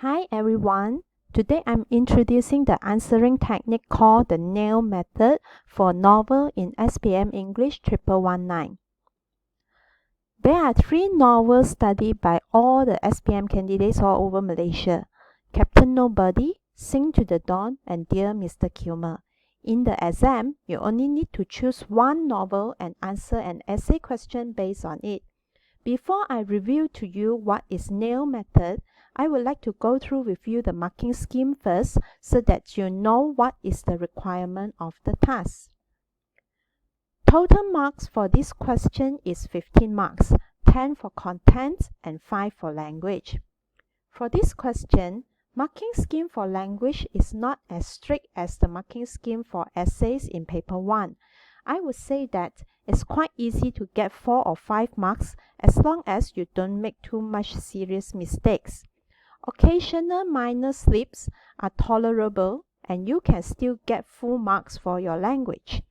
Hi everyone, today I'm introducing the answering technique called the nail method for novel in SPM English 1119. There are three novels studied by all the SPM candidates all over Malaysia: Captain Nobody, Sing to the Dawn, and Dear Mr. Kilmer. In the exam, you only need to choose one novel and answer an essay question based on it. Before I review to you what is nail method, I would like to go through with you the marking scheme first so that you know what is the requirement of the task. Total marks for this question is 15 marks, 10 for content and 5 for language. For this question, marking scheme for language is not as strict as the marking scheme for essays in paper 1. I would say that it's quite easy to get 4 or 5 marks as long as you don't make too much serious mistakes. Occasional minor slips are tolerable and you can still get full marks for your language.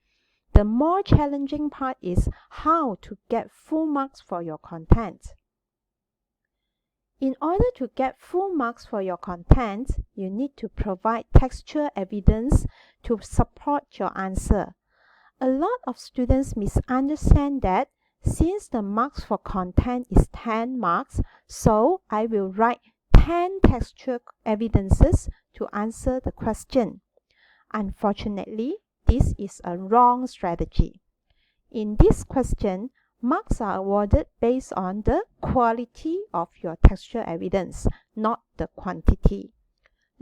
The more challenging part is how to get full marks for your content. In order to get full marks for your content, you need to provide textual evidence to support your answer. A lot of students misunderstand that since the marks for content is 10 marks, so I will write 10 textual evidences to answer the question. Unfortunately, this is a wrong strategy. In this question, marks are awarded based on the quality of your textual evidence, not the quantity.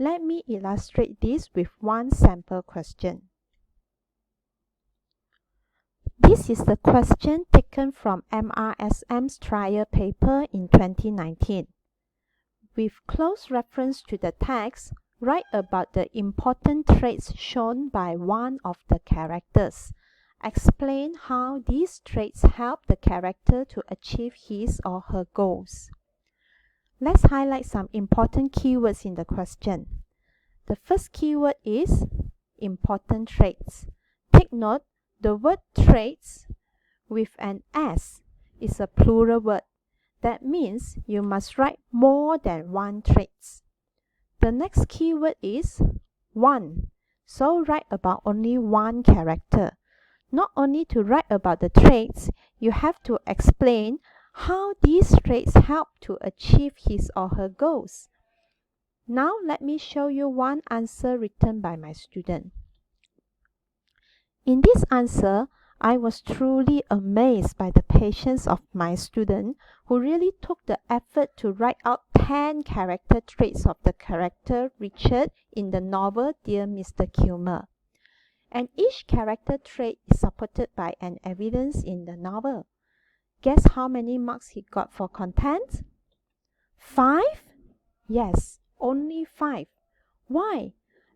Let me illustrate this with one sample question. This is the question taken from MRSM's trial paper in 2019. With close reference to the text, write about the important traits shown by one of the characters. Explain how these traits help the character to achieve his or her goals. Let's highlight some important keywords in the question. The first keyword is important traits. Take note, the word traits with an S is a plural word. That means you must write more than one traits. The next keyword is one, so write about only one character. Not only to write about the traits, you have to explain how these traits help to achieve his or her goals. Now let me show you one answer written by my student. In this answer, I was truly amazed by the patience of my student who really took the effort to write out 10 character traits of the character Richard in the novel Dear Mr. Kilmer. And each character trait is supported by an evidence in the novel. Guess how many marks he got for content? 5? Yes, only 5. Why?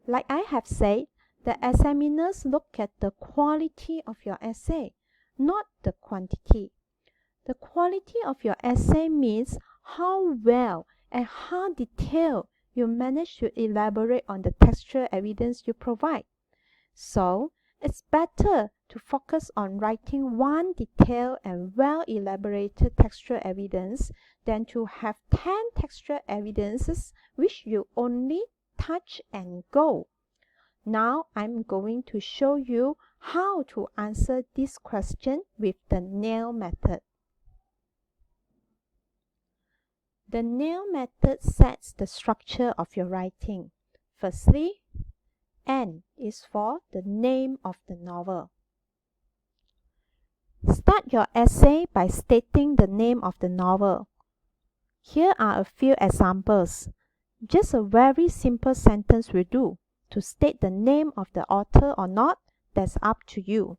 Like I have said, the examiners look at the quality of your essay, not the quantity. The quality of your essay means how well and how detailed you manage to elaborate on the textual evidence you provide. So, it's better to focus on writing one detailed and well-elaborated textual evidence than to have 10 textual evidences which you only touch and go. Now I'm going to show you how to answer this question with the nail method. The nail method sets the structure of your writing. Firstly, N is for the name of the novel. Start your essay by stating the name of the novel. Here are a few examples. Just a very simple sentence will do. To state the name of the author or not, that's up to you.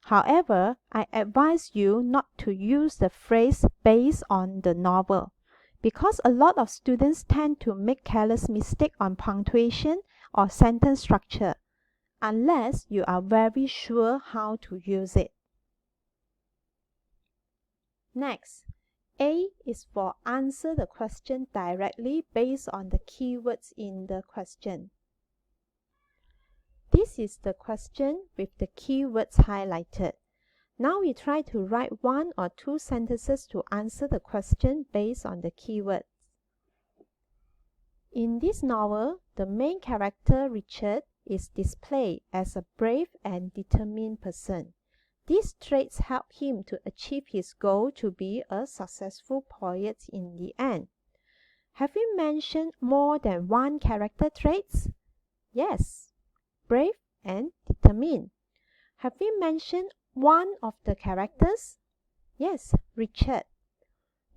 However, I advise you not to use the phrase based on the novel, because a lot of students tend to make careless mistake on punctuation or sentence structure, unless you are very sure how to use it. Next, A is for answer the question directly based on the keywords in the question. This is the question with the keywords highlighted. Now we try to write 1 or 2 sentences to answer the question based on the keywords. In this novel, the main character, Richard, is displayed as a brave and determined person. These traits help him to achieve his goal to be a successful poet in the end. Have we mentioned more than one character traits? Yes, brave and determined. Have we mentioned one of the characters? Yes, Richard.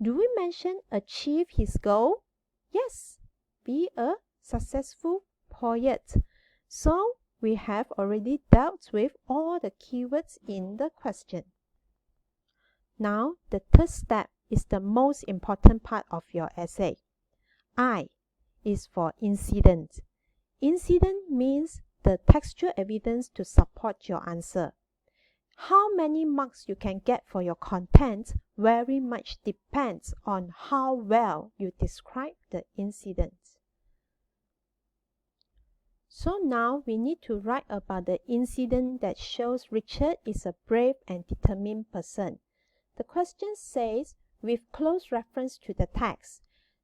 Do we mention achieve his goal? Yes, be a successful poet. So, we have already dealt with all the keywords in the question. Now, the third step is the most important part of your essay. I is for incident. Incident means the textual evidence to support your answer. How many marks you can get for your content very much depends on how well you describe the incident. So now we need to write about the incident that shows Richard is a brave and determined person. The question says, with close reference to the text.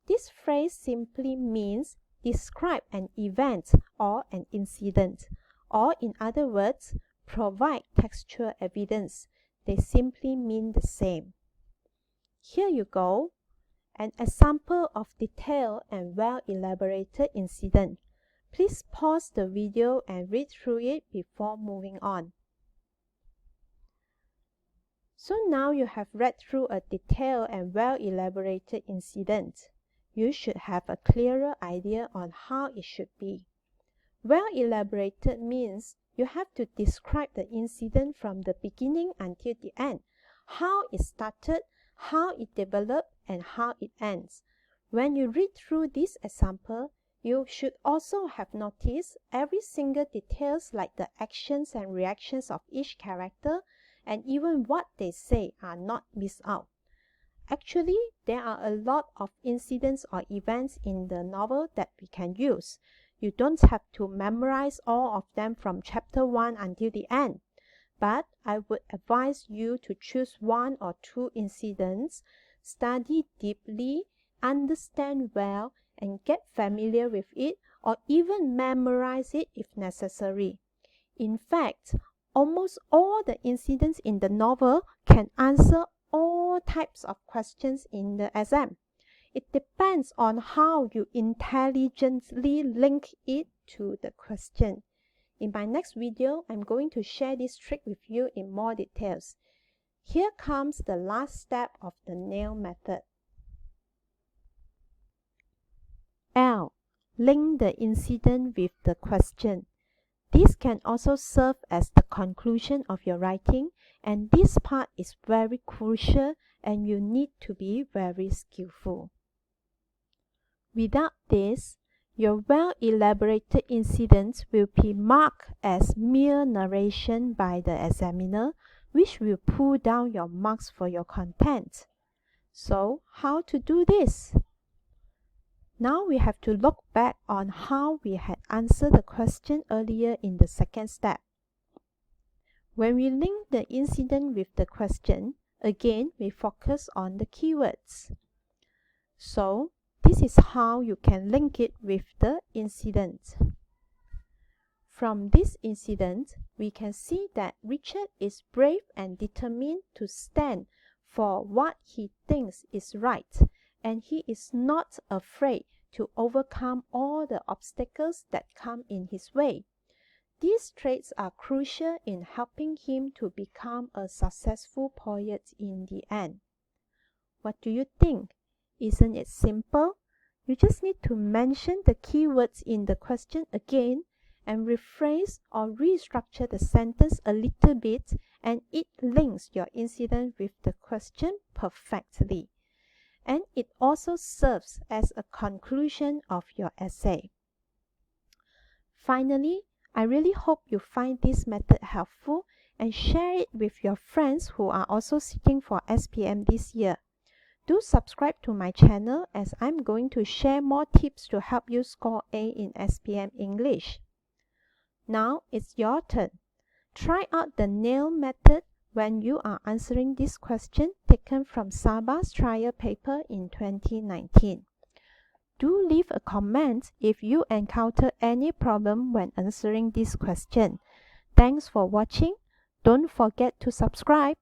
This phrase simply means describe an event or an incident, or in other words, provide textual evidence. They simply mean the same. Here you go, an example of detailed and well-elaborated incident. Please pause the video and read through it before moving on. So now you have read through a detailed and well-elaborated incident. You should have a clearer idea on how it should be. Well-elaborated means you have to describe the incident from the beginning until the end, how it started, how it developed, and how it ends. When you read through this example, you should also have noticed every single details like the actions and reactions of each character, and even what they say are not missed out. Actually, there are a lot of incidents or events in the novel that we can use. You don't have to memorize all of them from chapter 1 until the end. But I would advise you to choose one or two incidents, study deeply, understand well, and get familiar with it, or even memorize it if necessary. In fact, almost all the incidents in the novel can answer all types of questions in the exam. It depends on how you intelligently link it to the question. In my next video, I'm going to share this trick with you in more details. Here comes the last step of the nail method. L. Link the incident with the question. This can also serve as the conclusion of your writing, and this part is very crucial and you need to be very skillful. Without this, your well-elaborated incidents will be marked as mere narration by the examiner, which will pull down your marks for your content. So, how to do this? Now we have to look back on how we had answered the question earlier in the second step. When we link the incident with the question, again we focus on the keywords. So, this is how you can link it with the incident. From this incident, we can see that Richard is brave and determined to stand for what he thinks is right, and he is not afraid to overcome all the obstacles that come in his way. These traits are crucial in helping him to become a successful poet in the end. What do you think? Isn't it simple? You just need to mention the keywords in the question again and rephrase or restructure the sentence a little bit, and it links your incident with the question perfectly. And it also serves as a conclusion of your essay. Finally, I really hope you find this method helpful and share it with your friends who are also sitting for SPM this year. Do subscribe to my channel as I'm going to share more tips to help you score A in SPM English. Now it's your turn. Try out the nail method when you are answering this question taken from Sabah's trial paper in 2019. Do leave a comment if you encounter any problem when answering this question. Thanks for watching. Don't forget to subscribe.